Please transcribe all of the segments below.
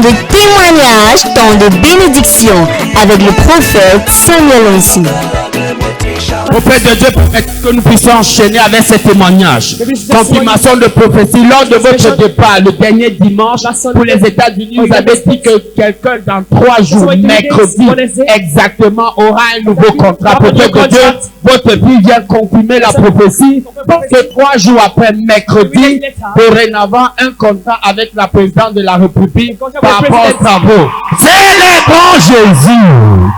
de témoignage, temps de bénédiction avec le prophète Samuel Onsi. Prophète de Dieu, que nous puissions enchaîner avec ces témoignages. Confirmation de prophétie. Lors de votre départ, le dernier dimanche, pour les États-Unis, vous avez dit que quelqu'un dans 3 jours, mercredi, exactement, aura un nouveau contrat. Prophète de Dieu, votre fille vient confirmer la prophétie. Que 3 jours après mercredi, dorénavant, un contrat avec la présidente de la République par rapport aux travaux. Célébrons Jésus.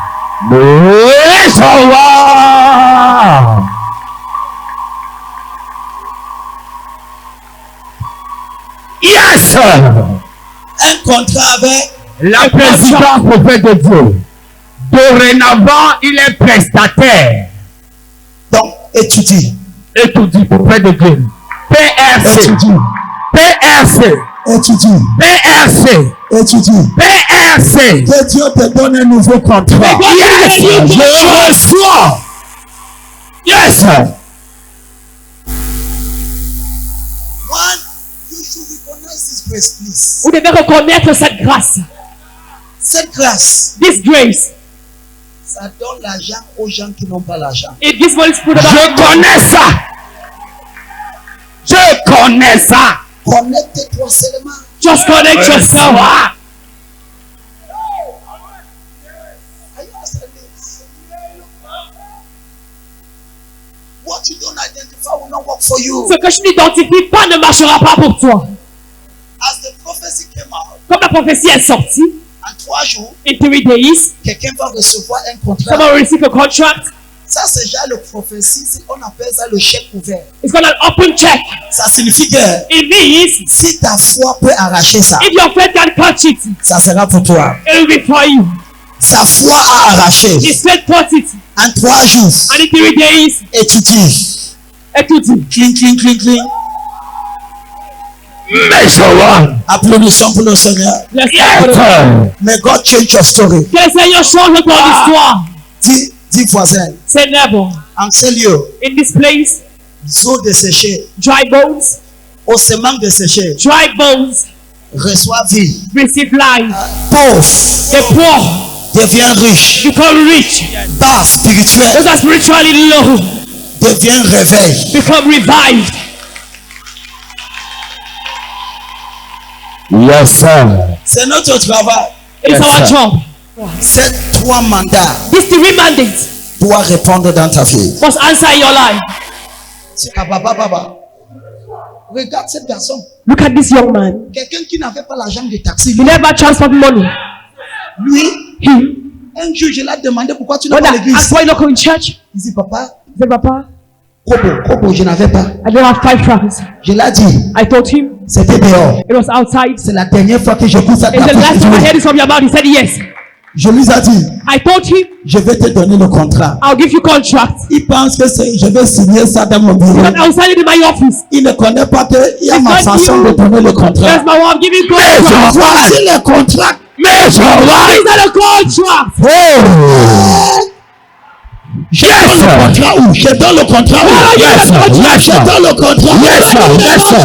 Yes! Un contrat avec la présidente prophète de Dieu. Dorénavant, il est prestataire. Donc, étudie. Étudie, prophète de Dieu. PRC. Étudie. PRC. Étudie. PRC. Étudie. PRC. Que Dieu te donne un nouveau contrat. Yes! Je reçois. Yes! One, you should recognize this grace, please. Vous devez reconnaître cette grâce. Cette grâce, This grace. ça donne l'argent aux gens qui n'ont pas l'argent. It gives money to the Je connais ça. Je connais ça. Connecte-toi seulement. Just connect yourself. Are you understanding this? What you don't identify will not work for you. Ce que je n'identifie pas ne marchera pas pour toi. As the prophecy came out, Comme la prophétie est sortie, en 3 jours, in 3 days, quelqu'un va recevoir un contrat. someone will receive a contract. Ça, c'est déjà le prophétie. On appelle ça le chèque ouvert. It's called an open check. Ça signifie que It means si ta foi peut arracher ça, if your faith can catch it, ça sera pour toi. it will be for you. Sa foi a arraché. His faith caught it. En 3 jours, And in 3 days, étudie. étudie. Cling, cling, cling, cling. Mais je vois. Applaudissons pour le Seigneur. Bless God. May God change your story. Que le Seigneur change ton histoire. Dis voisin, Say neighbor, en ce lieu, in this place, eaux desséchées, dry bones, ossements desséchés, dry bones, reçoit vie. receive life. Pauvre, The poor devient riche. become rich. Bas, spirituel, Those are spiritually low devient réveil. become revived. Yes, sir. C'est notre travail. It is Yes, our sir. job. Ces 3 mandats These 3 mandates doivent répondre dans ta vie. must answer in your life. Papa. Regarde cette personne. Look at this young man. Quelqu'un qui n'avait pas l'argent de taxi. He never transferred money. Lui, He, un jour, je l'ai demandé pourquoi tu n'as when pas I l'église. asked why you not come in church, Il dit, papa, he said, Papa, Kobo, je n'avais pas. I don't have 5 francs. Je l'ai dit, I told him c'était dehors. it was outside. C'est la dernière fois que j'écoute ça. It's the last time I heard this from your mouth. He said yes. Je lui ai dit, I told him je vais te donner le contrat. I'll give you contract. Il pense que je vais signer ça dans mon bureau. But I will sign it in my office. Il ne connaît pas qu'il y a It's ma not façon you. de donner le contrat. There's my way of giving Mais contract. voici le contrat. Mais je vois. Is that a contract? Oh. Je donne le contrat où? Je donne le contrat où? Yes, sir. Yes, Je sir. donne le contrat. Yes, sir. Yes, sir.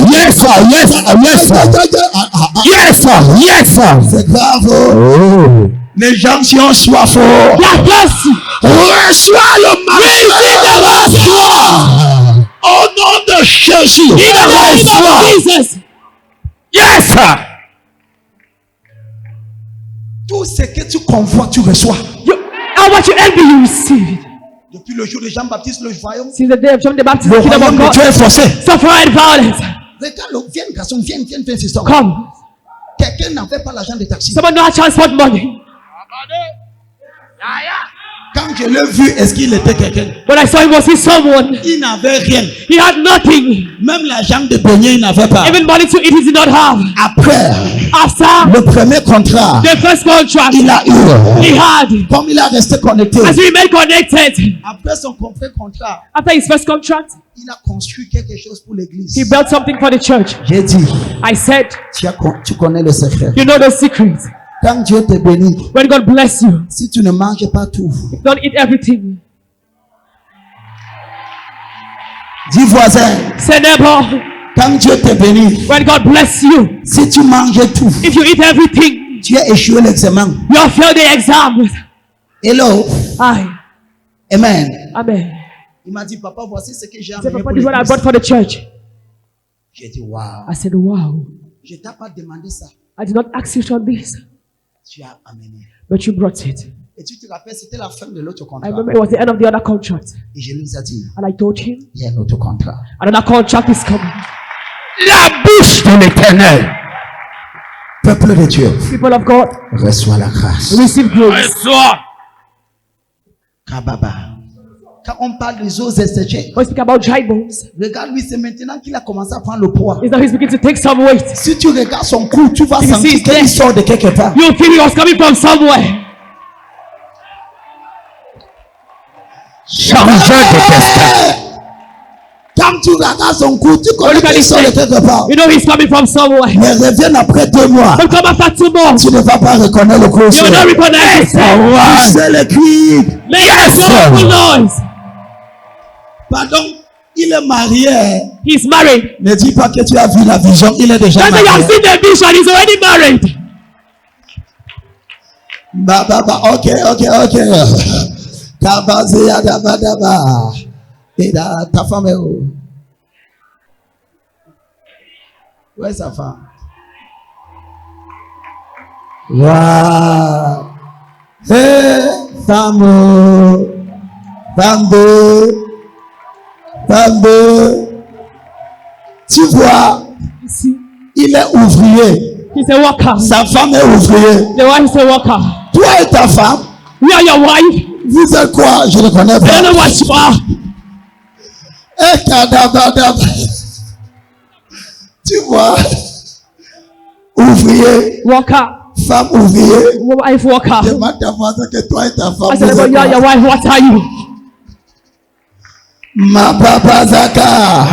Yes, sir. Yes, sir. Yes, sir. Yes, sir. Yes, sir. C'est grave. Oh. Oh. Les gens qui ont soif. La place. Reçois le marché. Au nom de Jésus. In the name of Jesus. Yes, sir. Tout ce que tu convoites, tu reçois. How much you envy, you receive it. Depuis le jour de Jean-Baptiste, le royaume. Since the day of John the Baptist, Le the kingdom royaume of de Dieu God est forcé. suffered violence. Regarde, viens, garçon, viens, c'est ça. Come. Quelqu'un n'avait pas l'argent de taxi. Someone know how to transport money. Quand je l'ai vu, est-ce qu'il était quelqu'un? When I saw him, was he someone? Il n'avait rien. He had nothing. Même l'argent de beignet, il n'avait pas. Even money to eat, he did not have. Après, After le premier contrat, the first contract, il a eu. he had. Comme il a resté connecté. As he remained connected, Après son premier contrat, after his first contract, il a construit quelque chose pour l'église. he built something for the church. J'ai dit, I said, tu connais le secret. you know the secret. Quand Dieu te bénit, When God bless you, si tu ne manges pas tout, don't eat everything. dis voisin, Say neighbor, Quand Dieu te bénit, when God bless you, si tu manges tout, if you eat everything, tu as échoué l'examen. you have failed the exam. Hello. Aye. Amen. Amen. Il m'a dit, papa, voici ce que j'ai He said, amené Papa, pour this is what I l'église. bought for the church. J'ai dit, waouh. I said, wow. Je t'ai pas demandé ça. I did not ask you for this, Tu as amené. but you brought it. Et tu te rappelles, c'était la fin de l'autre I contrat. remember it was the end of the other contract. Et je lui ai dit, And I told him, il y a un autre contrat. another contract is coming. La bouche de l'Éternel. Peuple de Dieu, People of God, reçois la grâce. receive grace. Reçois. Kababa. Quand on parle des os esthétiques, When we speak about dry bones, regarde-lui, c'est maintenant qu'il a commencé à prendre le poids. it's now he's beginning to take some weight. Si tu regardes son cou, tu vas You see sentir his qu'il leg. sort de quelque part. You feel he was coming from somewhere. Changeur de destin. Quand tu regardes son cou, tu connais Look at qu'il his sort de leg. quelque part. You know he's coming from somewhere. Mais reviens après 2 mois. But come after 2 months, Tu ne vas pas reconnaître le cou. you will not recognize it. C'est le cri. Make a joyful noise. Pardon, il est marié. He's married. Ne dis pas que tu as vu la vision, il est déjà Just say you have marié. seen the vision, he's already married. Ok. Kabazia daba. Et là, ta femme est où? Où est sa femme? Waouh! Hey, femme! Tu vois, You see, il est ouvrier. he's a worker. Sa femme est ouvrier. The wife is a worker. Toi et ta femme, You are your wife. vous êtes quoi? Je ne connais I don't know pas. what you are. Eh, kadabadaba. Tu vois, ouvrier, Worker. femme ouvrier. Wife worker. Demande ta voisin que toi et ta femme, I said, vous but êtes you are your quoi? wife, what are you? Ma papa Zaka,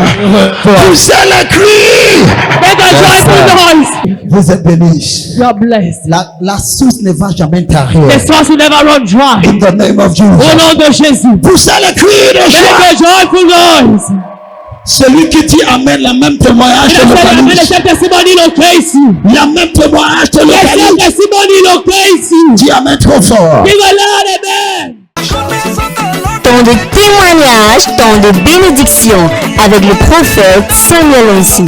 poussez le cri. Make a joyful noise. Vous êtes bénis. You are blessed. La source ne va jamais tarir. The source will never run dry. In the name of Au Jesus. nom de Jésus. Poussez le cri de joie. Make a joyful noise. Celui qui dit Amen, le même témoignage te The localise. same testimony locates you. Le même témoignage te The same localise. testimony locates you. Dis Amen trop fort. Give a loud amen. Temps de témoignage, temps de bénédiction avec le prophète Samuel Ainsi.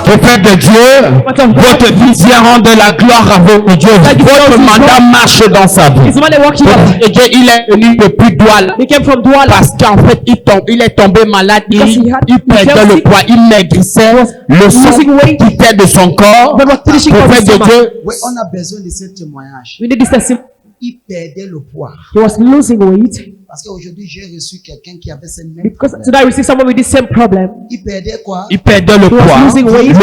Prophète de Dieu, votre vie vient rendre la gloire à votre Dieu. Votre mandat marche dans sa vie. It's one walking up. Et Dieu, il est venu depuis Douala. He came from Douala. Parce qu'en fait, il est tombé malade, il perdait le poids, il maigrissait, le sang quittait de son corps. But was finishing from Prophète his de stomach. Dieu, Oui, on a besoin de ce témoignage. We need this testimony. Il perdait le poids. He was losing weight. Parce qu'aujourd'hui, j'ai reçu quelqu'un qui avait ce même Because problème. today I received someone with this same problem. Il perdait quoi? il perdait le was poids, losing weight.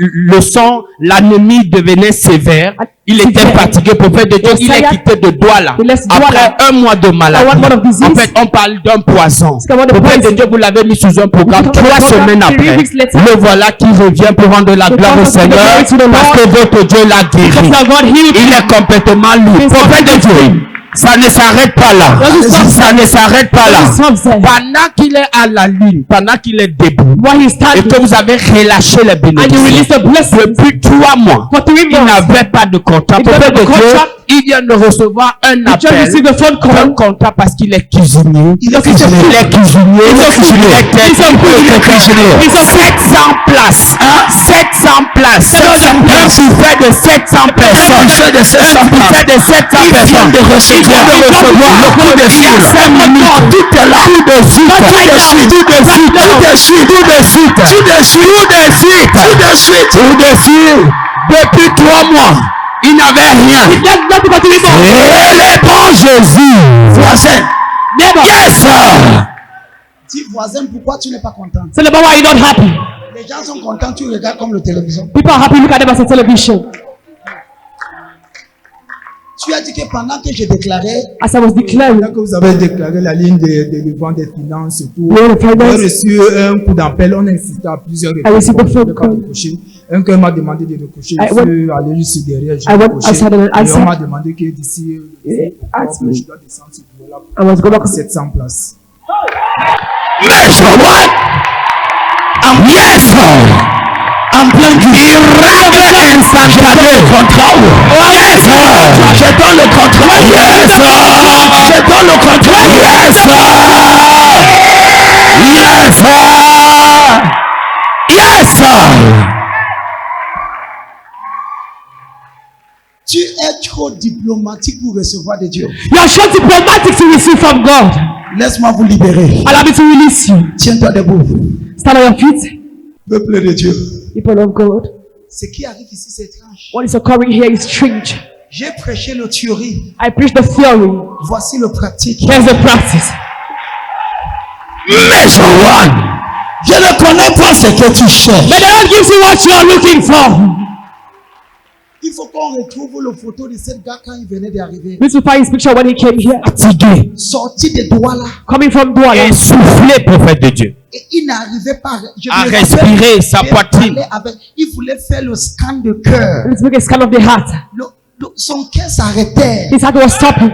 le sang, l'anémie devenait sévère, il était fatigué. Prophète de Dieu, il est quitté de Douala. He left Douala. Après 1 mois de maladie. 1 month of disease. En fait, on parle d'un poison. C'est comme un Prophète de poison. Dieu, vous l'avez mis sous un programme. Because 3 of the program, semaines 3 après, weeks later. le voilà qui revient pour rendre la gloire au comes to Seigneur, the glory to the parce Lord. que votre Dieu l'a guéri. Because God healed Il him. est complètement libre. He's Prophète de Dieu, ça ne s'arrête pas là. Ça ne s'arrête pas là. Pendant qu'il est à la ligne, pendant qu'il est debout, While he's et standing, que vous avez relâché les and you release bénédictions, the blessing depuis 3 mois, for 3 il months. n'avait pas de contrat. Il Prophète n'avait de pas de Dieu, contrat. il vient de recevoir un He just appel, received a phone un call. contrat parce qu'il est cuisinier. Il est cuisinier. Il est cuisinier. Il est cuisinier. Il est cuisinier. Il est 700 places. 700 places. Un buffet de 700 personnes. Un buffet de 700 personnes. Il vient de recevoir le coup de fil. 5 minutes. Tout est là. Tout de suite. Tout de suite. Tout de suite. Tout de suite. Tout de suite. Tout de suite. Tout de suite. Tout de suite. Depuis 3 mois, il n'avait rien. Et le bon Jésus. Voisin. Yes, sir. Dis voisin, pourquoi tu n'es pas content? Tell them why you're not happy. Les gens sont contents, tu regardes comme le télévision. People are happy, look at them as a television. Tu as dit que pendant que je déclarais, As I was declaring, Quand vous avez déclaré la ligne de vente des finances et tout, Lord of j'ai Finance, reçu un coup d'appel, on a insisté à plusieurs I received a reprises. phone Je n'ai pas call. décroché. Un cœur m'a demandé de décrocher, I je suis allé juste derrière, j'ai I went décroché. outside and Et on answered. m'a demandé que d'ici asked me. je dois descendre sur Douala I was going pour back. 700 places. Mais je vois. Yes! En plein cul. Il règle instantanément le contrôle. Yes! Je donne le contrôle. Yes! Je donne le contrôle. Yes! Yes! Yes! Tu es trop diplomatique pour recevoir de Dieu. You are so diplomatic to receive from God. Laisse-moi vous libérer. Allow me to release you. Tiens-toi debout. Stand on your feet. Peuple de Dieu. People of God. Ce qui arrive ici, c'est étrange. What is occurring here is strange. J'ai prêché le théorie. I preach the theory. Voici le pratique. Here's the practice. Measure one. Je ne connais pas ce que tu cherches. But the Lord gives you what you are looking for. Il faut qu'on retrouve le photo de ce gars quand il venait d'arriver. We need to find his picture when he came here. Fatigué. Sorti de Douala. Coming from Douala. Essoufflé, prophète de Dieu. Et il n'arrivait pas À respirer sa poitrine. Il voulait faire le scan de cœur. Let's make a scan of the heart. Son cœur s'arrêtait. His heart was stopping.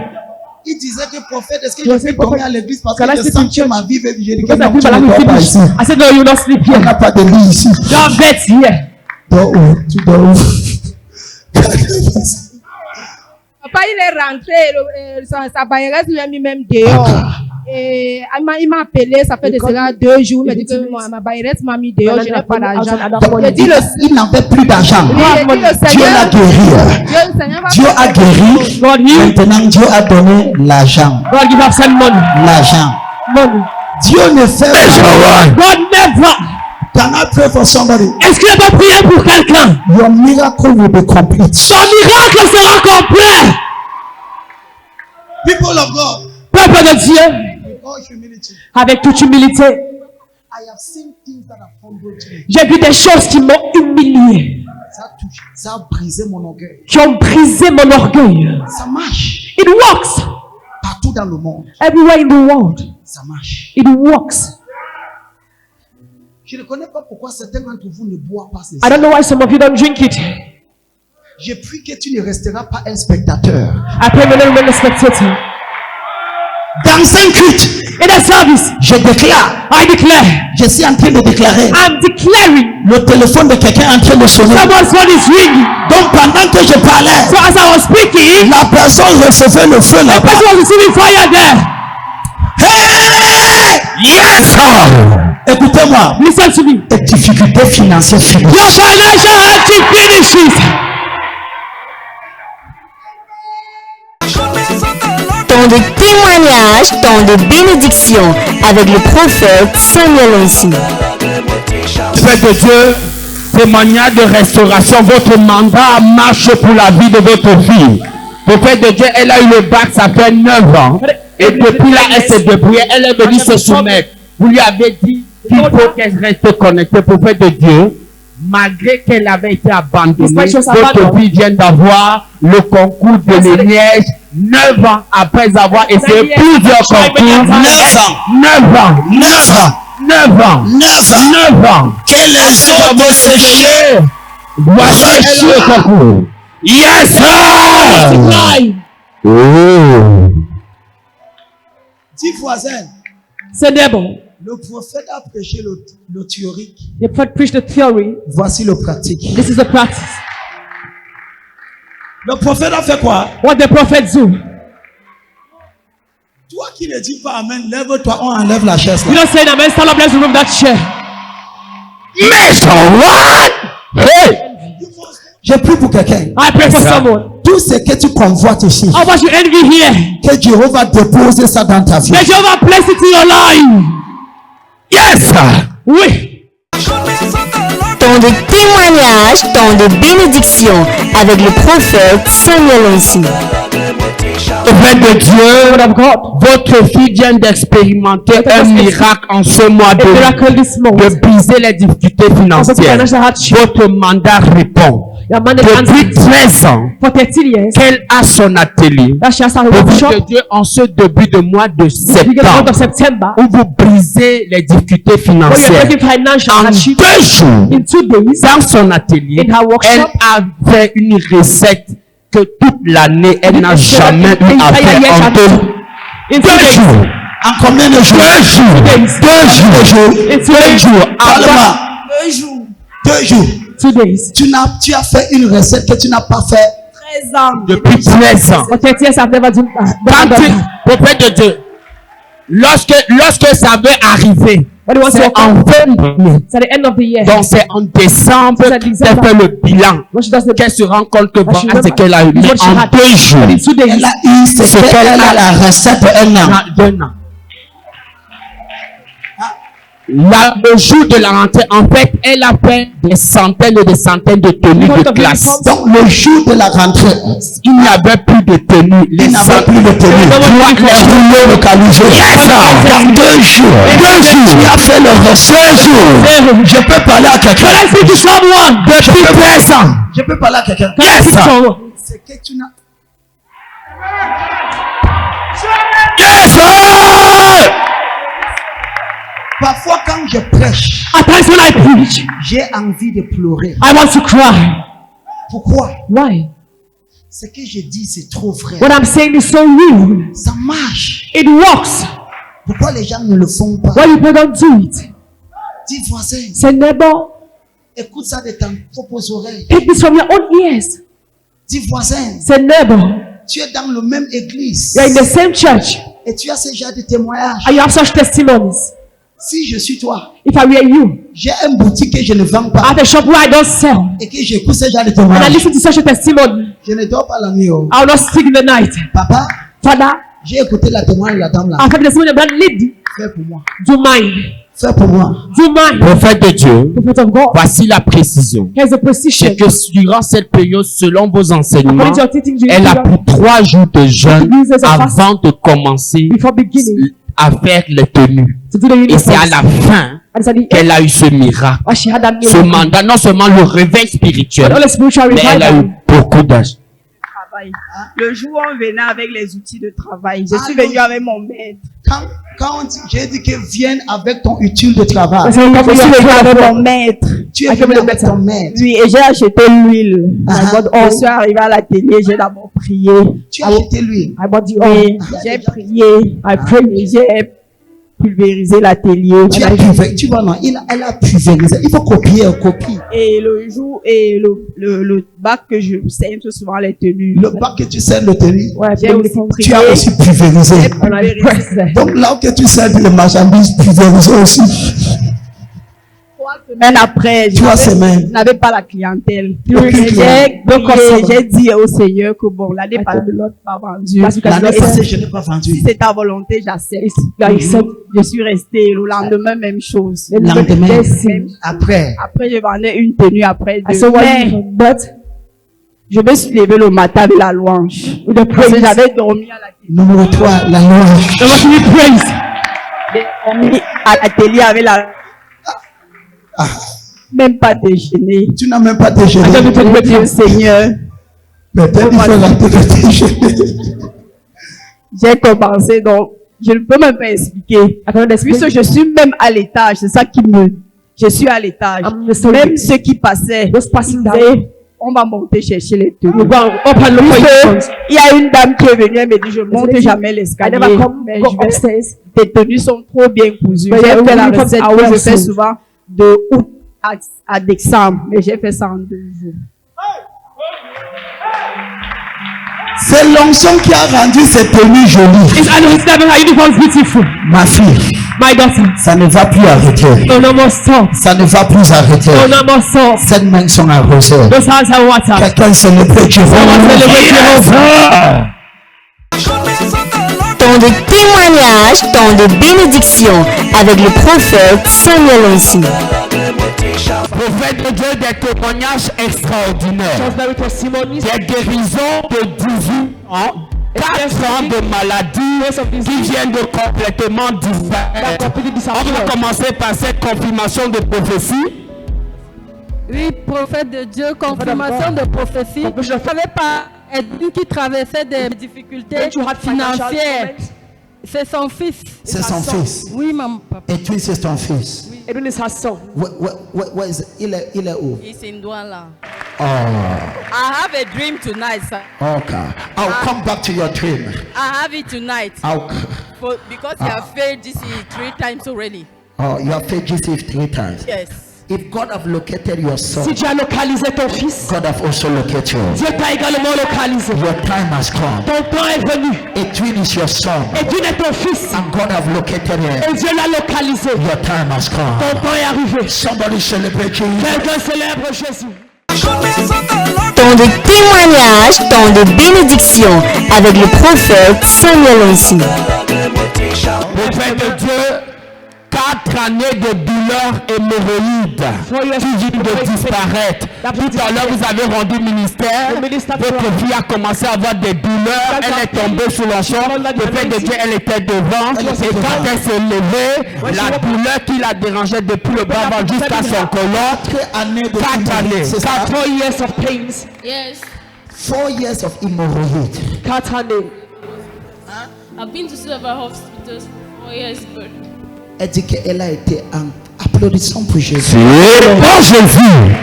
Il disait que prophète, est-ce que Je je sais, peux dormir prophète, à l'église parce can I que je sleep sens in que church? ma vie va vivre. J'ai dit que Because I non, feel tu my ne life dors will pas finish. ici. I said, no, you will not sleep On here. n'a pas de lit ici. Don't bet here. Dors où? Tu dors où? Papa, il est rentré, sa bailleresse lui a mis même dehors. Et il m'a appelé, ça fait de cela 2 jours. Il m'a dit que ma bailleresse m'a mis dehors, je n'ai pas d'argent. Il n'avait plus d'argent. Dieu l'a guéri. Dieu a guéri. God healed. Maintenant, Dieu a donné l'argent. God give us some money. L'argent. Money. Dieu ne fait pas. God never. Can I pray for somebody? Est-ce qu'il peut prier pour quelqu'un? Your miracle will be complete. Son miracle sera complet. People of God, Peuple de Dieu, with all humility, avec toute humilité, I have seen things that have humbled me. j'ai vu des choses qui m'ont humilié, Ça a brisé mon orgueil. qui ont brisé mon orgueil. Ça marche It works partout dans le monde. everywhere in the world. Ça marche. It works. Je ne connais pas pourquoi certains d'entre vous ne boivent pas I don't know why some of you don't drink it. Je prie que tu ne resteras pas un spectateur. I pray may not remain a spectator. Dans 5 cultes, In the service, je déclare, I declare, je suis en train de déclarer, I'm declaring, le téléphone de quelqu'un est en train de sonner. someone's phone is ringing. Donc pendant que je parlais, So as I was speaking, la personne recevait le feu the là-bas. person was receiving fire there. Hey! Yes! Écoutez-moi, Listen to me. les difficultés financières finissent. Your financial hardship finishes. Temps de témoignage, temps de bénédiction avec le prophète Samuel Onsi. Prophète de Dieu, témoignage de restauration, votre mandat marche pour la vie de votre fille. Prophète de Dieu, elle a eu le bac, ça fait 9 ans. Et depuis là, elle s'est débrouillée, elle est venue se soumettre. Vous lui avez dit qu'il faut qu'elle reste connectée. Prophète de Dieu, malgré qu'elle avait été abandonnée, votre fille vient d'avoir le concours de l'énergie 9 ans après avoir essayé plusieurs concours. 9 ans. 9 ans. 9 ans. 9 ans. 9 ans. 9 ans. Quel est votre séché? Voici le concours. Yes, sir! Oh. Dis voisin, Say neighbor, le prophète a prêché le théorique. the prophet preached the theory. Voici le pratique. This is the practice. Le prophète a fait quoi? What the prophet do? Toi qui ne dis pas amen, lève-toi, on enlève la chaise You là. don't say amen. Stand up. Let's remove that chair. Hey! Je prie pour quelqu'un. I pray for someone. Tout ce que tu convoites ici, How much you envy here? que Dieu va déposer ça dans ta vie. May Jehovah place it in your life. Yes! Oui. Temps de témoignage, temps de bénédiction avec le prophète Samuel Onsi. Prophète de Dieu, votre fille vient d'expérimenter un miracle en ce mois A miracle this month. de briser les difficultés financières. Financial hardship. Votre mandat répond. Your man is Depuis answered. 13 ans, For 13 years. qu'elle a son atelier. That she has a Prophète de workshop. Dieu, en ce début de mois de Beginning of septembre, September. où vous brisez les difficultés Where you're financières. breaking financial En hardship. 2 jours, In 2 days. dans son atelier, In her workshop. elle a fait une recette que toute l'année, elle n'a jamais eu à faire en In 2 2 days. jours. En combien de jours? 2 jours. 2 jours. 2 jours. Parle-moi. 2 jours. 2 jours. 2 days. Tu as fait une recette que tu n'as pas fait. 13 ans. Depuis 13 ans. For 30 years, I've never done Quand tu, prophète de Dieu, lorsque ça veut arriver, c'est en février. It's at the end of the year. Donc c'est en décembre qu'elle fait le bilan. When she does the Qu'elle se rend compte que she voilà ce qu'elle a eu. Mais what she en had. 2 jours, in 2 days. Elle a eu ce Ce qu'elle qu'elle a la recette un an. d'un an. Le jour de la rentrée, en fait, elle a fait des centaines et des centaines de tenues de classe. Donc le jour de la rentrée, Il n'y avait plus de tenues. Les il n'avait plus de tenue. les rouleaux localisés. Dans 2 jours. 2 jours. Tu as fait le recette. 2 jours. Je peux parler à quelqu'un. Depuis 13 ans. Je peux parler à quelqu'un. Yes. C'est que tu n'as. Yes. Parfois quand je prêche, At times when I preach, j'ai envie de pleurer. I want to cry. Pourquoi? Why? Ce que je dis, c'est trop vrai. What I'm saying is so real. Ça marche. It works. Pourquoi les gens ne le font pas? Why people don't do it? Dis voisin, Say, neighbor, écoute ça de tes propres oreilles. take this from your own ears. Dis voisin, Say, neighbor, tu es dans le même église you're in the same church et tu as ce genre de témoignages. and you have such testimonies. Si je suis toi, If I were you, j'ai une boutique que je ne vends I pas have a shop where I don't sell et que j'écoute ce genre de and I témoignages. listen to such a testimony, Je ne dors pas la nuit. Oh. I will not sleep in the night. Papa, Father, j'ai écouté la témoignage de la dame là. I've heard the testimony of that lady. Fais pour moi. Do mine. Fais pour moi. Do mine. Prophète de Dieu, Prophet of God. voici la précision. Here's the precision. C'est que durant cette période, selon vos enseignements, According to your teaching, elle a pris 3 jours de jeûne avant de commencer before beginning à faire les tenues. to do the Et c'est à uniforms. la fin And it's at the end qu'elle a eu ce miracle. why she had that Ce miracle. mandat, non seulement le réveil But spirituel, all the spiritual mais elle a eu revival. beaucoup d'âge. Travail. Le jour où on venait avec les outils de travail, je suis Allô. venue avec mon maître. Quand j'ai dit que vienne avec ton utile de travail, So Je suis venue avec mon maître. tu es venu avec ton maître. Oui, et j'ai acheté l'huile. Ah. Je suis arrivée à l'atelier, j'ai d'abord prié. Tu as acheté lui. I bought the Oui, oil. j'ai prié. I prayed. Et j'ai pulvérisé l'atelier. Tu as pulvérisé. Tu vois, non, elle a pulvérisé. Il faut copier, copie. Et le jour, et le bac que je saigne souvent les tenues. Le bac que tu sers le tenue, Where I J'ai put aussi uniforms. prié. tu as aussi pulvérisé. And I pressed there. Donc là où que tu sers le marchandise, pulvérisé aussi. 3 semaines après, je 3 n'avais- semaines. je n'avais pas la clientèle. Aucune J'ai clientèle. prié, j'ai dit au Seigneur que bon, l'année passée, de l'autre pas vendu. Parce que L'année that's passée, not je n'ai pas vendu. Si c'est ta volonté, j'accepte. like said. Je suis restée. Le lendemain, même chose. Lendemain, Blessing. après, Après, je vendais une tenue après I deux. saw what Mais you but je me suis levée le matin avec la louange. with the Parce que praise. j'avais dormi à l'atelier. numéro 3, la louange. There must be praise. J'ai dormi à l'atelier avec la. Même pas déjeuner. Tu n'as même pas déjeuné. I don't Je dis au Seigneur, Peut-être il faut rater le déjeuner. j'ai commencé donc. Je ne peux même pas expliquer. I cannot explain. Puisque je suis même à l'étage, c'est ça qui me. Je suis à l'étage. I'm the story. Même ceux qui passaient, Just passing down. disaient, on va monter chercher les tenues. You go up and look for your Puisque phones. il y a une dame qui est venue, elle me dit, je monte lady, jamais I l'escalier. never come Mais go je vais, upstairs. tes tenues sont trop bien cousues. But J'ai yeah, fait la uniforms recette are que well je fais sewn. souvent de août à décembre. Mais j'ai fait ça en 2 jours. C'est l'onction qui a rendu cette tenue jolie. It's I know it's never how uniforms beautiful. Ma fille, My daughter. ça ne va plus arrêter. No, no more stop. Ça ne va plus arrêter. No, no more stop. Cette main sont arrosées. Those hands are water. Quelqu'un célèbre Jéhovah. Temps de témoignage, temps de bénédiction avec le prophète Samuel Onsi. Prophète de Dieu, des témoignages extraordinaires. Just very testimonies. Des guérisons de 18 ans, 4 ans de maladie qui viennent de complètement disparaître. On va commencer par cette confirmation de prophétie. Oui, prophète de Dieu, confirmation de prophétie. Je ne savais pas Edwin qui traversait des difficultés financières. C'est son fils. C'est son fils. Oui, maman, papa. Et tu, c'est ton fils. Edwin is her son. Il est où? Il s'est là. I have a dream tonight, sir. Okay. I'll come back to your dream. I have it tonight. Because you have failed this 3 times already. Oh, you have failed Jesus 3 times. Yes. If God have located your son, Si Dieu a localisé ton fils, God have also located you. Dieu t'a également localisé. Your time has come. Ton temps est venu. Edwin is your son, Edwin est ton fils. and God have located him. Et Dieu l'a localisé. Your time has Ton come. temps est arrivé. Somebody celebrate Jesus. Quelqu'un célèbre Jésus. Temps de témoignage, temps de bénédiction avec le prophète Samuel Onsi. Prophète de Dieu, 4 années de douleur hémorroïde qui viennent de disparaître. Tout à l'heure, vous avez rendu ministère. Votre fille a commencé à avoir des douleurs. Elle est tombée sous l'enchant. Le fait de Dieu, elle était devant. Et quand elle s'est levée, la douleur qui la dérangeait depuis le bas ventre jusqu'à son colon. 4 années. 4 years of pains. Yes, 4 years of hemorrhoid. 4 années. I've been to several hospitals for 4 years, but Elle dit qu'elle a été en applaudissant pour Jésus. Bon Jésus.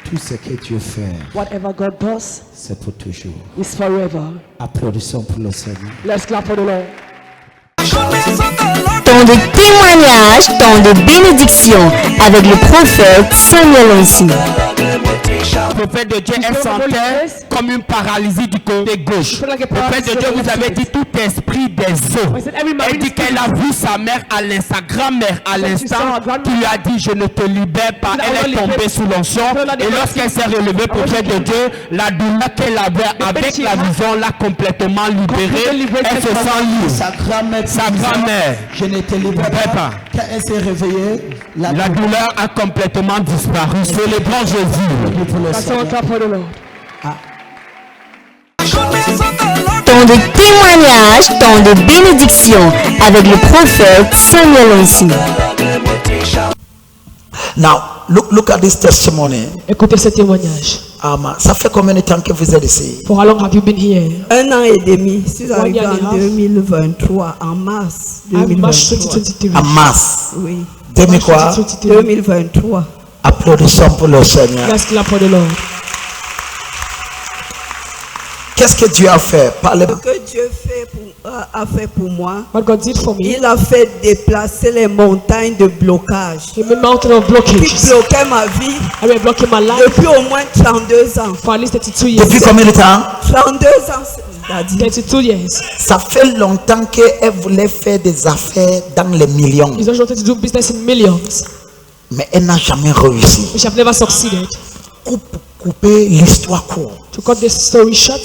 Tout ce que Dieu fait, Whatever God does c'est pour toujours. is forever. Applaudissons pour le Seigneur. Let's clap for the Lord. Temps de témoignage, temps de bénédiction avec le prophète Samuel Onsi. Le prophète de Dieu, elle sentait comme une paralysie du côté gauche. Le prophète de Dieu vous avait dit tout esprit des eaux. Elle dit qu'elle a vu sa mère sa grand-mère à l'instant qui lui a dit je ne te libère pas. Elle est tombée sous l'onction et lorsqu'elle s'est relevée, prophète de Dieu, la douleur qu'elle avait avec la vision l'a complètement libérée. Elle se sent libre. Sa grand-mère, je ne te libère pas. Quand elle s'est réveillée, la douleur a complètement disparu. Célébrons Jésus. That's all clap for the Lord. Temps de témoignage, temps de bénédiction avec le prophète Samuel Onsi. Now, look at this testimony. Écoutez ce témoignage. Ça fait combien de temps que vous êtes ici? For how long have you been here? 1 an et demi. Je suis arrivé year and a en half. 2023, en mars March 2023. 2023. En mars. Oui, 2000 quoi? 2023. Applaudissons pour le Seigneur. Let's clap for the Lord. Qu'est-ce que Dieu a fait? Parlez. Ce que Dieu a fait pour moi, What God did for me, il a fait déplacer les montagnes de blocage He made mountain of qui blockages. bloquaient ma vie I have been blocking my life depuis au moins 32 ans. for at least 32 years. Depuis combien de temps? 32 ans, c'est-à-dire. 32 years. Ça fait longtemps qu'elle voulait faire des affaires dans les millions, He's always wanted to do business in millions, mais elle n'a jamais réussi. which have never succeeded. Couper l'histoire courte. To cut this story short,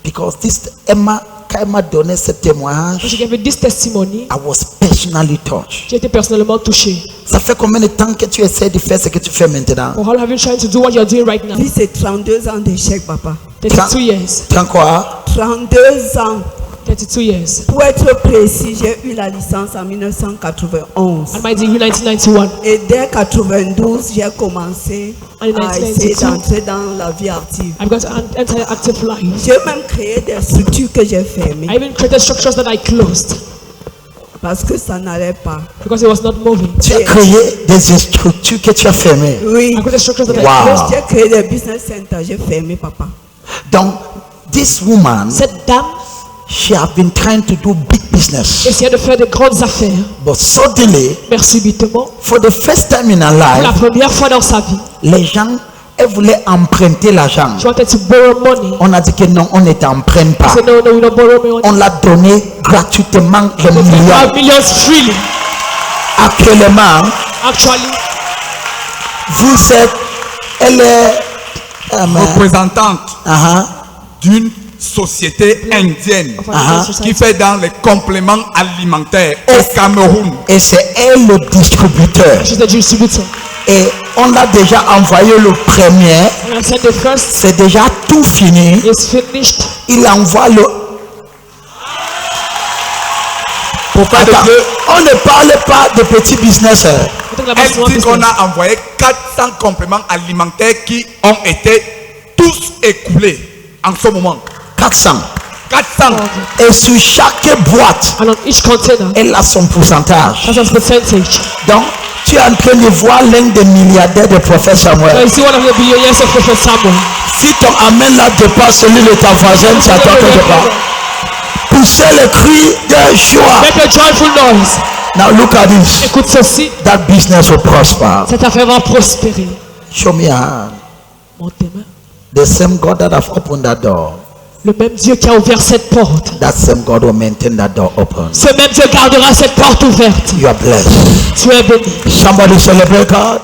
Because quand elle m'a donné ce témoignage, when she gave me this testimony, I was personally touched. j'ai été personnellement touché. Ça fait combien de temps que tu essaies de faire ce que tu fais maintenant? For how long have you trying to do what you're doing right now? Puis c'est 32 ans d'échec, papa. 32 years. T'as quoi? 32 ans. 32 years. Pour être précis, j'ai eu la licence en 1991. And my degree 1991. Et dès 92, j'ai commencé En à essayer 1992. d'entrer dans la vie active. I've got to enter active life. J'ai même créé des structures que j'ai fermées I even created structures that I closed parce que ça n'allait pas. because it was not moving. Tu as créé des structures que tu as fermées. Oui, I created structures that I Wow. closed. j'ai créé des business centers, j'ai fermé, papa. Donc, this woman, Cette dame she have been trying to do big business, essayait de faire de grandes affaires, but suddenly, mais subitement, for the first time in her pour la life, première fois dans sa vie, les gens, elle voulait emprunter l'argent. she wanted to borrow money. On a dit que non, on ne t'emprunte I pas. said, no, we don't borrow money. On l'a donné gratuitement les 5 millions. millions freely. Actuellement, Actually, vous êtes, elle est représentante d'une société indienne qui fait dans les compléments alimentaires au Cameroun. Et c'est elle le distributeur. she's the distributor. Et on a déjà envoyé le premier. And I said the first C'est déjà tout fini. is finished. Il envoie le. Attends, on ne parle pas de petits business. Elle dit qu'on a envoyé 400 compléments alimentaires qui ont été tous écoulés en ce moment. 400. 400. Et sur chaque boîte, And on each container, elle a son pourcentage. that's a percentage. Donc, Tu es en train de voir l'un des milliardaires de prophète Samuel. You see one of the billionaires of Prophet Samuel. Si ton amen là dépasse celui de ta voisine, c'est à toi que je parle. Poussez le cri de joie. Make a joyful noise. Now look at this. Écoute ceci. That business will prosper. Cette affaire va prospérer. Show me your hand. Monte tes mains. The same God that have opened that door. Le même Dieu qui a ouvert cette porte. That same God will maintain that door open. Ce même Dieu gardera cette porte ouverte. You are blessed. Tu es béni. Somebody celebrate God.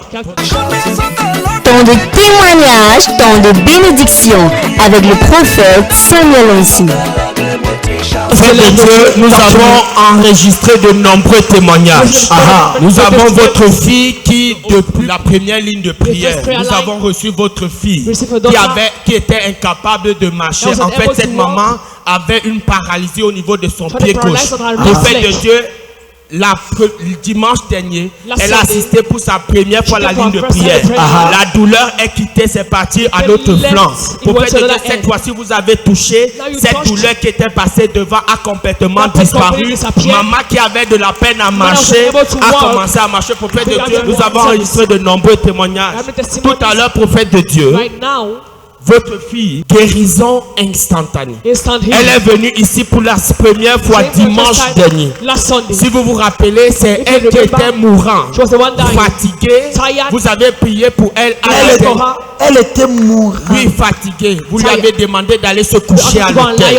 Temps de témoignage, temps de bénédiction avec le prophète Samuel Onsi. Frères de Dieu, nous avons enregistré de nombreux témoignages. Nous avons votre fille qui, depuis la première ligne de prière, nous avons reçu votre fille qui était incapable de marcher. En fait, cette maman avait une paralysie au niveau de son pied gauche. Prophète de Dieu, le dimanche dernier, elle a assisté pour sa première fois à la ligne de prière. La douleur est quittée, c'est parti à notre flanc. Prophète de Dieu, cette fois-ci vous avez touché, cette douleur qui était passée devant a complètement disparu. Maman qui avait de la peine à marcher a commencé à marcher. Prophète de Dieu, nous avons enregistré de nombreux témoignages. Tout à l'heure, prophète de Dieu, votre fille, guérison instantanée. Elle est venue ici pour la première fois dimanche dernier. Si vous vous rappelez, c'est elle qui était mourante, fatiguée. Vous avez prié pour elle. Elle était mourante. Oui, fatiguée. Vous lui avez demandé d'aller se coucher à l'hôtel.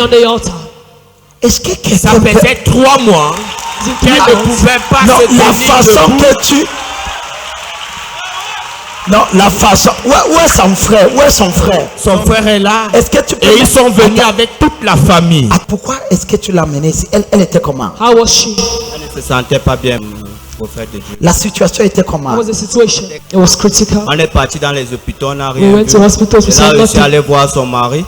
Est-ce que ça faisait 3 mois qu'elle ne pouvait pas se tenir la façon debout. Que tu... Non, la façon. Où est son frère? Où est son frère? Son frère est là. Est-ce que tu peux... Et ils sont venus avec toute la famille. Pourquoi est-ce que tu l'as menée ici? Elle était comment? How was she? Elle ne se sentait pas bien, prophète de Dieu. La situation était comment? How was the situation? It was critical. On est parti dans les hôpitaux, on n'a We rien went vu. to hospitals, we C'est là saw où je suis nothing. allé voir son mari.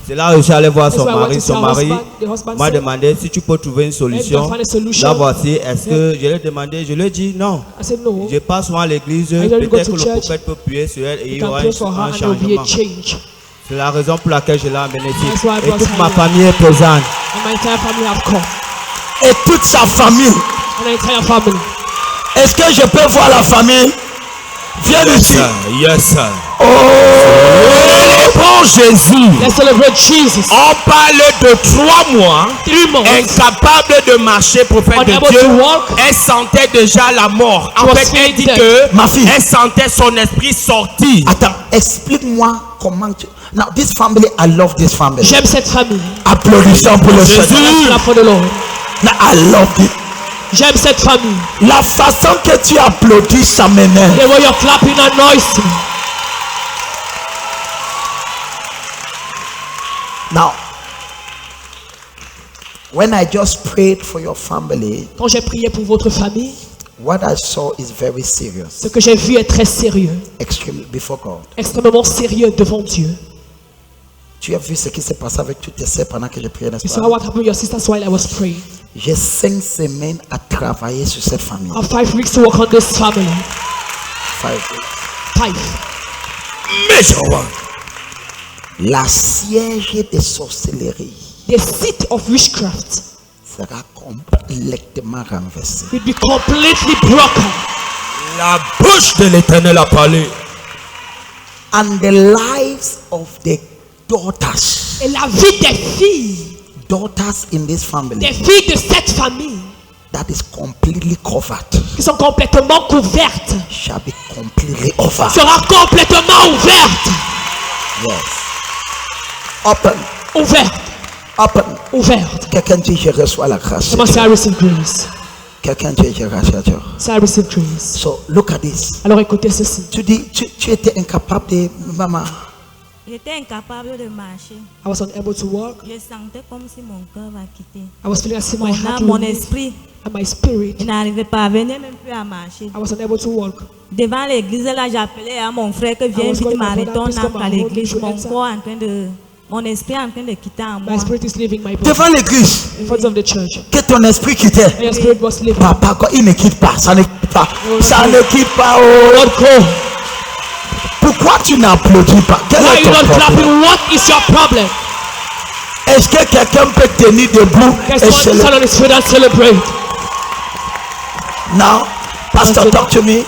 C'est là où je suis allé voir son That's why I went mari. to see Son her mari husband. The husband m'a said, demandé si tu peux trouver une solution. find a solution. Là voici, est-ce que je lui ai demandé, je lui ai dit non. I said no. Je passe souvent à l'église, I don't go peut-être to que le church. prophète peut prier sur elle et il y You can aura pray for her un and there will be a changement. change. C'est la raison pour laquelle je l'ai amené That's ici. why I Et brought toute her ma here. famille est présente. And my entire family have come. Et toute sa famille. And my entire family. Est-ce que je peux voir la famille? Viens ici. Yes, sir. Oh! Célébrons Jésus. Let's celebrate Jesus. On parle de 3 mois, 3 months. incapable de marcher, prophète de Unable Dieu. to walk. Elle sentait déjà la mort. En Was fait, elle dit dead. que Ma fille. elle sentait son esprit sortir. Attends, explique-moi comment tu... Now, this family, I love this family. J'aime cette famille. Applaudissons pour le Jésus. Seigneur. La for the Lord. Now, I love it. J'aime cette famille. La façon que tu applaudis, ça m'énerve. The way you're clapping annoys me. Now, when I just prayed for your family, Quand j'ai prié pour votre famille, what I saw is very serious. ce que j'ai vu est très sérieux. Extremely before God. Extrêmement sérieux devant Dieu. Tu as vu ce qui s'est passé avec toutes tes sœurs pendant que je priais, n'est-ce You saw pas? what happened to your sisters while I was praying. J'ai 5 semaines à travailler sur cette famille. I have 5 weeks to work on this family. 5 weeks. 5. Major one. La siège de sorcellerie The seat of witchcraft sera complètement renversée. will be completely broken. La bouche de l'Éternel a parlé. And the lives of the daughters, Et la vie des filles, daughters in this des family, filles de cette famille, that is completely covered, qui sont complètement couvertes, shall be completely over. sera complètement ouverte. Yes. Open, Ouverte. open. Ouverte. Quelqu'un dit je reçois la grâce. Comment ça, I receive grace? Quelqu'un dit je reçois. Ça, I receive grace. So look at this. Alors écoutez ceci. Tu dis tu étais incapable de maman. J'étais incapable de marcher. I was unable to walk. Je sentais comme si mon cœur va quitter. I was feeling as if my heart Mon would leave. esprit. And my spirit. Je n'arrivais pas à venir même plus à marcher. I was unable to walk. Devant l'église, là, j'appelais à mon frère que viens vite m'arrêter, on entre à l'église. Mon corps en train de... Mon esprit en train de quitter en moi. My spirit is leaving my body. Devant l'église. In front of the church. Que ton esprit quittait. And your spirit was leaving. Papa, quoi, il ne quitte pas. Ça ne quitte pas. Ça ne quitte pas. Lord, go. Pourquoi tu n'applaudis pas? Quel Why est are you ton not problème? clapping? What is your problem? Est-ce que quelqu'un peut tenir debout Guess et what? Stand on his feet and celebrate. Now, Pastor, talk to me.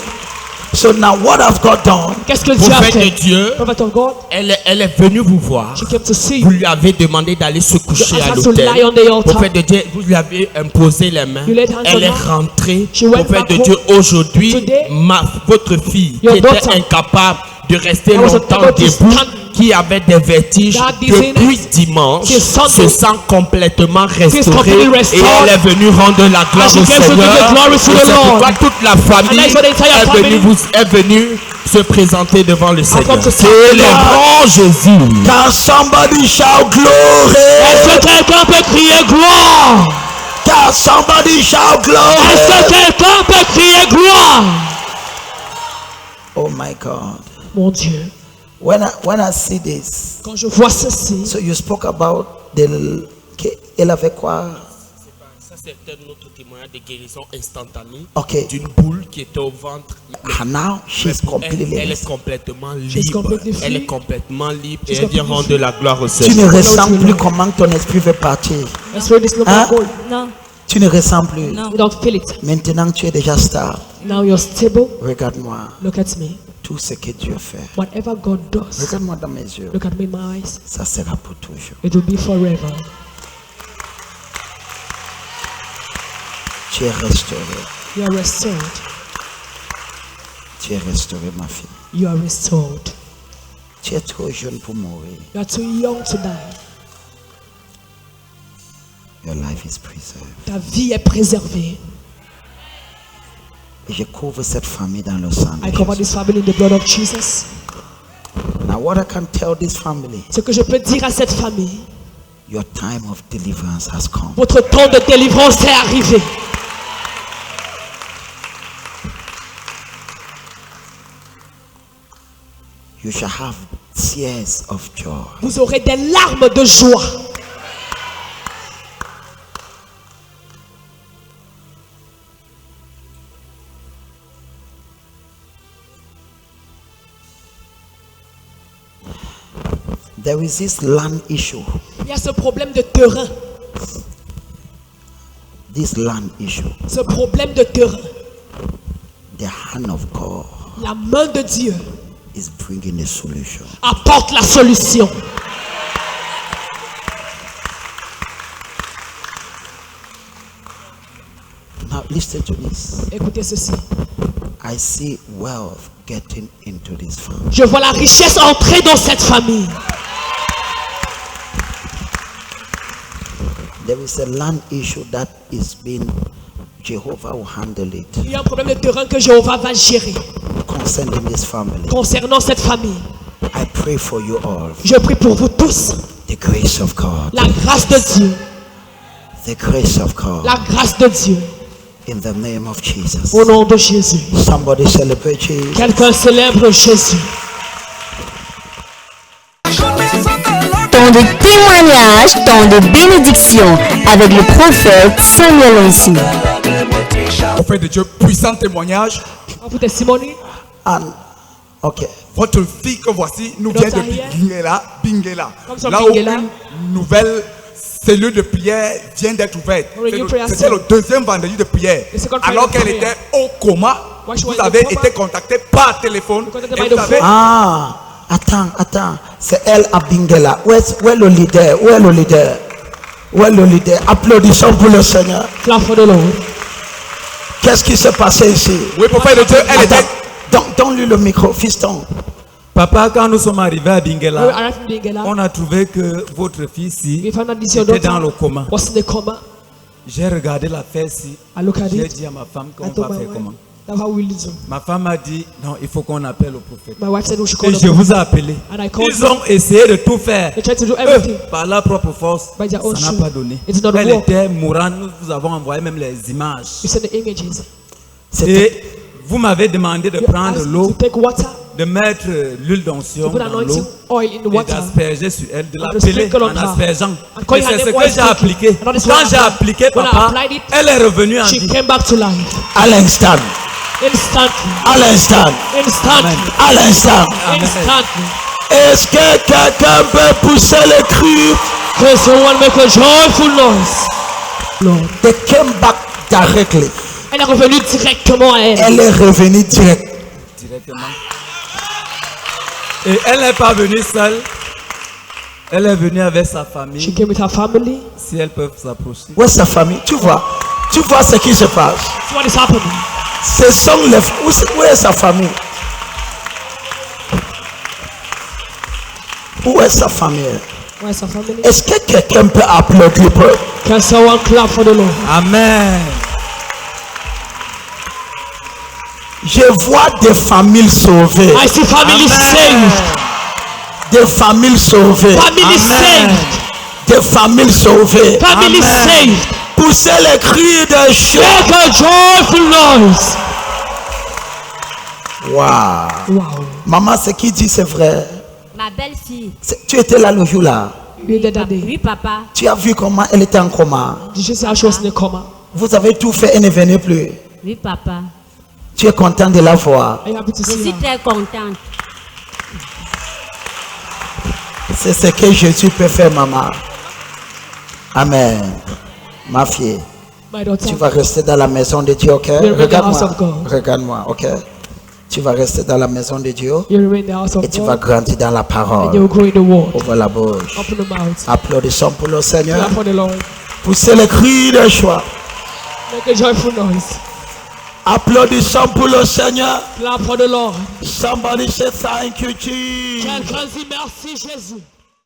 So now what have God done? Qu'est-ce que Dieu a Prophète de fait? Dieu, Prophet of God, elle est venue vous voir. she came to see Vous you. lui avez demandé d'aller se coucher You à asked her to lie on the l'hôtel. altar. Prophète de Dieu, vous lui avez imposé les mains. You laid hands Elle on est her. rentrée. She went Prophète back de Dieu, home. aujourd'hui, Today, votre fille your qui était daughter incapable de rester that was longtemps unable to debout, stand, qui avait des vertiges that depuis dizziness, dimanche, she Sunday, se sent complètement restaurée completely et restored. elle est venue rendre la gloire she au came to give the Seigneur. glory to Et the c'est Lord. pourquoi toute la famille And that's why the entire family est venue se présenter devant le Seigneur. come to Célébrons Jésus. Can somebody shout glory? Est-ce que quelqu'un peut crier gloire? Can somebody shout glory? Est-ce que quelqu'un peut crier gloire? Oh my God. Mon Dieu, When I see this, quand je vois ceci, so you spoke about elle avait quoi? Ça, c'était notre témoignage de guérison instantanée Okay. d'une boule qui était au ventre. Now she's completely Elle est complètement She's libre. completely free. Elle est complètement libre et She's elle vient completely rendre la gloire au Tu ne Seigneur. ressens plus comment ton esprit veut partir. let's read this number Hein? of gold. Non, Tu ne ressens plus. non. You don't feel it. Maintenant tu es déjà stable. Now you're stable. Regarde-moi. Look at me. Tout ce que Dieu fait. Whatever God does, Regarde-moi dans mes yeux. look at me in my eyes. Ça sera pour toujours. It will be forever. Tu es restauré. You are restored. Tu es restauré, ma fille. You are restored. Tu es trop jeune pour mourir. You are too young to die. Your life is preserved. Ta vie est préservée. Et je couvre cette famille dans le sang. I cover this family in the blood of Jesus. Now what I can tell this family, Ce que je peux dire à cette famille, your time of deliverance has come. votre temps de délivrance est arrivé. You shall have tears of joy. Vous aurez des larmes de joie. There is this land issue. Il y a ce problème de terrain. This land issue. Ce problème de terrain. The hand of God La main de Dieu is bringing a solution. apporte la solution. Now listen to this. Écoutez ceci. I see wealth getting into this family. Je vois la richesse entrer dans cette famille. There is a land issue that is being, Jehovah will handle it Il y a un problème de terrain que Jéhovah va gérer concerning this family. concernant cette famille. I pray for you all. Je prie pour vous tous. The grace of God. La grâce de Dieu. The grace of God. La grâce de Dieu. In the name of Jesus. Au nom de Jésus. Somebody celebrate Jesus. Quelqu'un célèbre Jésus. Temps de témoignage, temps de bénédiction avec le prophète Samuel Onsi. Prophète de Dieu, puissant témoignage. Vous testimony. And okay. Votre fille que voici nous vient de Bingela. Comme ça, Là où Bingela. une nouvelle cellule de prière vient d'être ouverte. C'était le deuxième vendredi de prière. The second Alors Friday of qu'elle prayer. était au coma, While she was vous in avez coma, été contacté par téléphone. contacted Et by vous the avez phone. Ah, attends. C'est elle à Bingela. Où est le leader? Où est le leader? Où est le leader? Applaudissons pour le Seigneur. Clap for the Lord. Qu'est-ce qui s'est passé ici? Oui, prophète de Dieu, elle était. Donne-lui le micro, fiston. Papa, quand nous sommes arrivés à We Bingela, arrived in Bingela. on a trouvé que votre fille-ci We found out this your était dans daughter le coma. was in the coma. J'ai regardé l'affaire-ci. I look at J'ai it. dit à ma femme I qu'on told va my faire wife, comment. that's how we will do. Ma femme a dit, non, il faut qu'on appelle le prophète. My wife said we should Et call the je vous ai prophet. appelé. And I called Ils ont essayé de tout faire. They tried to do everything. Par leur propre force, By their own ça n'a strength. pas donné. It did not Elle work. était mourante. Nous vous avons envoyé même les images. You send the images. Et vous m'avez demandé de You prendre asked me l'eau, to take water, de mettre l'huile d'onction to put dans anointing l'eau oil in the et water. d'asperger sur elle, de And to l'appeler sprinkle on en her. aspergeant. And calling Et her c'est ce name que while j'ai speaking. appliqué. And that is what Quand I j'ai applied. appliqué, When I papa, applied it, elle est revenue en she vie. came back to life. À l'instant. Instantly. À l'instant. Instantly. À l'instant. Instantly. Est-ce que quelqu'un peut pousser le cri? Can someone make a joyful noise? Lord. They came back directly. Elle est revenue directement à elle. Elle est revenue directement. Et elle n'est pas venue seule. Elle est venue avec sa famille. She came with her family. Si elles peuvent s'approcher. Où est sa famille? Tu vois ce qui se passe. So what is happening? Ce sont les... Où est sa famille? Où est sa famille? Where is her family? Est-ce que quelqu'un peut applaudir pour... Can someone clap for the Lord? Amen. Je vois des familles sauvées. I see families saved. Des familles sauvées. Families saved. Des familles sauvées. Families saved. Poussez les cris de joie. Make a joyful noise. Wow. Wow. Maman, ce qu'il dit, c'est vrai. Ma belle-fille. Tu étais là le jour là. Oui, papa. Tu as vu comment elle était en coma. Did you see how she was in a coma? Vous avez tout fait, elle ne venait plus. Oui, papa. Tu es content de la voir. Je suis très contente. C'est ce que Jésus peut faire, maman. Amen. Ma fille, My daughter. tu vas rester dans la maison de Dieu, ok? You'll remain in the house of Regarde-moi. God. Regarde-moi, ok? Tu vas rester dans la maison de Dieu You remain in the house of et tu vas God. grandir dans la And you will parole. grow in the word. Ouvre la bouche. Open the mouth. Applaudissons pour le Seigneur. Clap for the Lord. Poussez les cris de joie. Make a joyful noise. Applaudissons pour le Seigneur. Clap for the Lord. Somebody say thank you, Jesus. Quelqu'un dit merci Jésus.